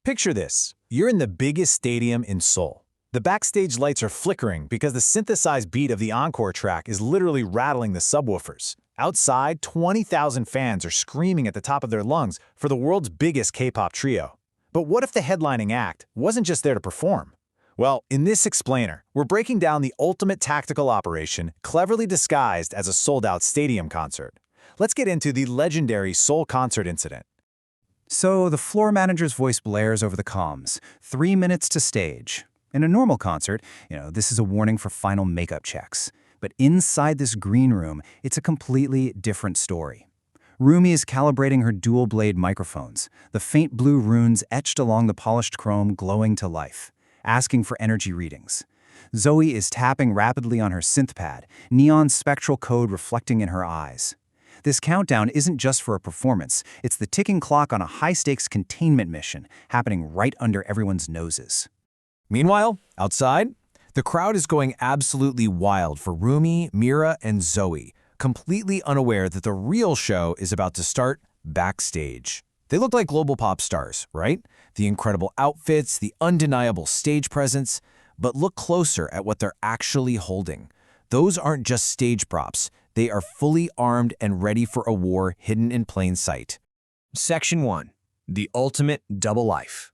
Picture this. You're in the biggest stadium in Seoul. The backstage lights are flickering because the synthesized beat of the encore track is literally rattling the subwoofers. Outside, 20,000 fans are screaming at the top of their lungs for the world's biggest K-pop trio. But what if the headlining act wasn't just there to perform? Well, in this explainer, we're breaking down the ultimate tactical operation cleverly disguised as a sold-out stadium concert. Let's get into the legendary Seoul concert incident. So the floor manager's voice blares over the comms. 3 minutes to stage. In a normal concert, this is a warning for final makeup checks. But inside this green room, it's a completely different story. Rumi is calibrating her dual-blade microphones, the faint blue runes etched along the polished chrome glowing to life, asking for energy readings. Zoey is tapping rapidly on her synth pad, neon spectral code reflecting in her eyes. This countdown isn't just for a performance, it's the ticking clock on a high-stakes containment mission happening right under everyone's noses. Meanwhile, outside, the crowd is going absolutely wild for Rumi, Mira, and Zoey, completely unaware that the real show is about to start backstage. They look like global pop stars, right? The incredible outfits, the undeniable stage presence, but look closer at what they're actually holding. Those aren't just stage props. They are fully armed and ready for a war hidden in plain sight. Section 1. The Ultimate Double Life.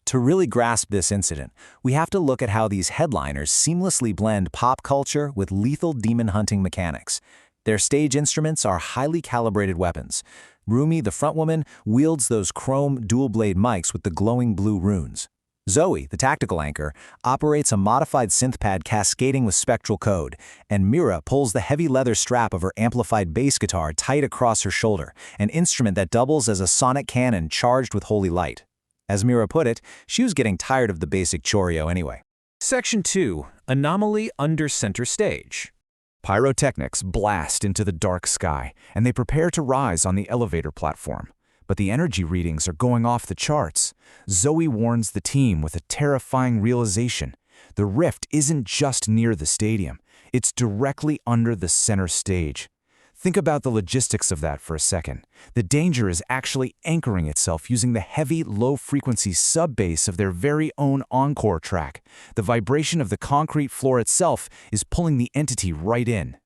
To really grasp this incident, we have to look at how these headliners seamlessly blend pop culture with lethal demon-hunting mechanics. Their stage instruments are highly calibrated weapons. Rumi, the frontwoman, wields those chrome dual-blade mics with the glowing blue runes. Zoey, the tactical anchor, operates a modified synth pad cascading with spectral code, and Mira pulls the heavy leather strap of her amplified bass guitar tight across her shoulder, an instrument that doubles as a sonic cannon charged with holy light. As Mira put it, she was getting tired of the basic choreo anyway. Section 2. Anomaly under center stage. Pyrotechnics blast into the dark sky, and they prepare to rise on the elevator platform. But the energy readings are going off the charts. Zoey warns the team with a terrifying realization. The rift isn't just near the stadium. It's directly under the center stage. Think about the logistics of that for a second. The danger is actually anchoring itself using the heavy, low-frequency sub-bass of their very own encore track. The vibration of the concrete floor itself is pulling the entity right in.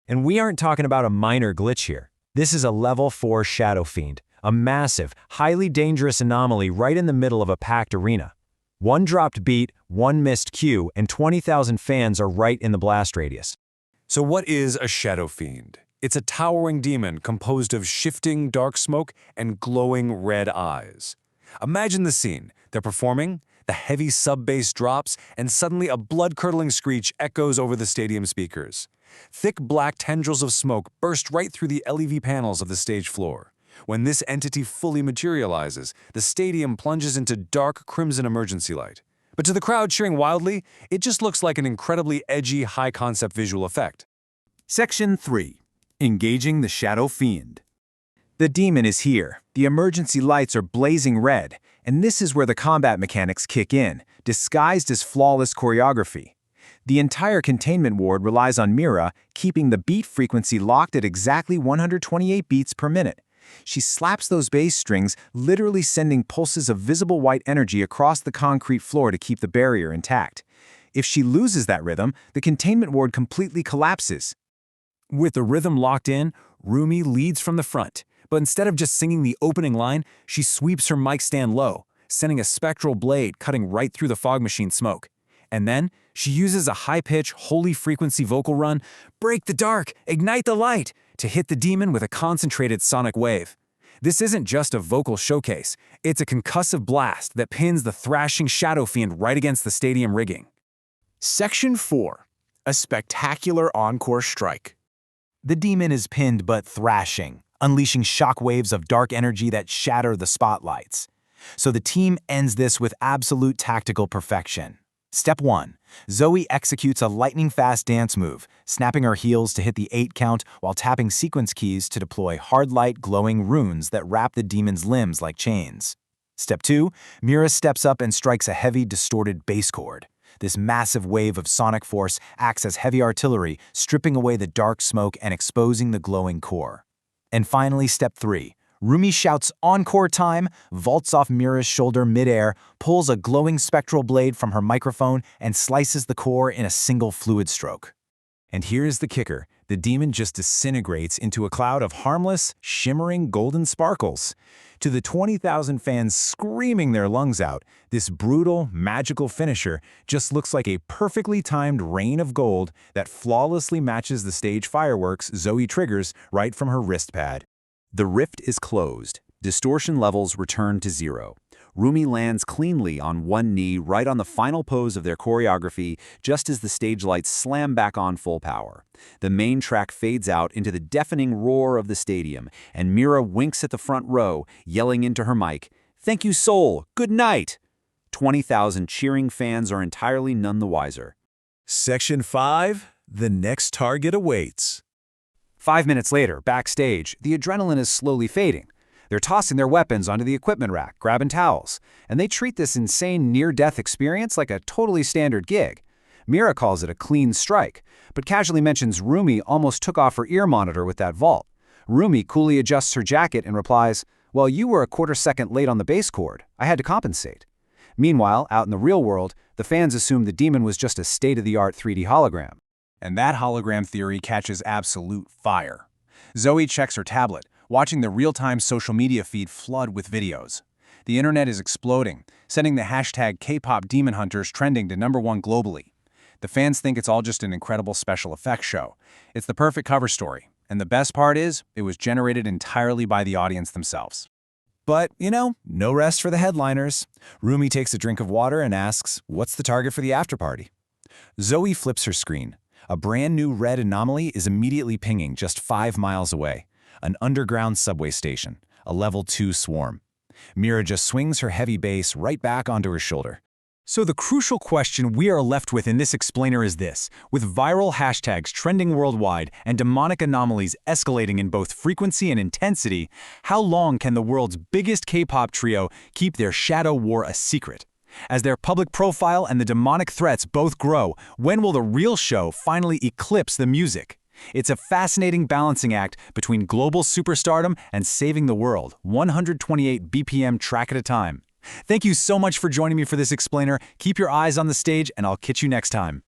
And we aren't talking about a minor glitch here. This is a level 4 shadow fiend, a massive, highly dangerous anomaly right in the middle of a packed arena. One dropped beat, one missed cue, and 20,000 fans are right in the blast radius. So what is a shadow fiend? It's a towering demon composed of shifting dark smoke and glowing red eyes. Imagine the scene. They're performing, the heavy sub-bass drops, and suddenly a blood-curdling screech echoes over the stadium speakers. Thick black tendrils of smoke burst right through the LED panels of the stage floor. When this entity fully materializes, the stadium plunges into dark crimson emergency light. But to the crowd cheering wildly, it just looks like an incredibly edgy, high-concept visual effect. Section 3. Engaging the Shadow Fiend. The demon is here. The emergency lights are blazing red, and this is where the combat mechanics kick in, disguised as flawless choreography. The entire containment ward relies on Mira, keeping the beat frequency locked at exactly 128 beats per minute. She slaps those bass strings, literally sending pulses of visible white energy across the concrete floor to keep the barrier intact. If she loses that rhythm, the containment ward completely collapses. With the rhythm locked in, Rumi leads from the front, but instead of just singing the opening line, she sweeps her mic stand low, sending a spectral blade cutting right through the fog machine smoke. And then, she uses a high-pitch, holy-frequency vocal run, "Break the dark, ignite the light," to hit the demon with a concentrated sonic wave. This isn't just a vocal showcase, it's a concussive blast that pins the thrashing shadow fiend right against the stadium rigging. Section 4. A spectacular encore strike. The demon is pinned but thrashing, unleashing shockwaves of dark energy that shatter the spotlights. So the team ends this with absolute tactical perfection. Step 1. Zoey executes a lightning-fast dance move, snapping her heels to hit the 8 count while tapping sequence keys to deploy hard-light glowing runes that wrap the demon's limbs like chains. Step 2. Mira steps up and strikes a heavy, distorted bass chord. This massive wave of sonic force acts as heavy artillery, stripping away the dark smoke and exposing the glowing core. And finally, step 3. Rumi shouts encore time, vaults off Mira's shoulder midair, pulls a glowing spectral blade from her microphone, and slices the core in a single fluid stroke. And here's the kicker. The demon just disintegrates into a cloud of harmless, shimmering golden sparkles. To the 20,000 fans screaming their lungs out, this brutal, magical finisher just looks like a perfectly timed rain of gold that flawlessly matches the stage fireworks Zoey triggers right from her wrist pad. The rift is closed. Distortion levels return to 0. Rumi lands cleanly on one knee right on the final pose of their choreography just as the stage lights slam back on full power. The main track fades out into the deafening roar of the stadium, and Mira winks at the front row, yelling into her mic, "Thank you, Seoul! Good night!" 20,000 cheering fans are entirely none the wiser. Section 5, the next target awaits. 5 minutes later, backstage, the adrenaline is slowly fading. They're tossing their weapons onto the equipment rack, grabbing towels, and they treat this insane near-death experience like a totally standard gig. Mira calls it a clean strike, but casually mentions Rumi almost took off her ear monitor with that vault. Rumi coolly adjusts her jacket and replies, "Well, you were a quarter-second late on the bass chord. I had to compensate." Meanwhile, out in the real world, the fans assume the demon was just a state-of-the-art 3D hologram. And that hologram theory catches absolute fire. Zoey checks her tablet, watching the real-time social media feed flood with videos. The internet is exploding, sending the hashtag KPop Demon Hunters trending to #1 globally. The fans think it's all just an incredible special effects show. It's the perfect cover story, and the best part is, it was generated entirely by the audience themselves. But, no rest for the headliners. Rumi takes a drink of water and asks, "What's the target for the after-party?" Zoey flips her screen. A brand new red anomaly is immediately pinging just 5 miles away. An underground subway station, a level 2 swarm. Mira just swings her heavy bass right back onto her shoulder. So the crucial question we are left with in this explainer is this. With viral hashtags trending worldwide and demonic anomalies escalating in both frequency and intensity, how long can the world's biggest K-pop trio keep their shadow war a secret? As their public profile and the demonic threats both grow, when will the real show finally eclipse the music? It's a fascinating balancing act between global superstardom and saving the world, 128 BPM track at a time. Thank you so much for joining me for this explainer. Keep your eyes on the stage, and I'll catch you next time.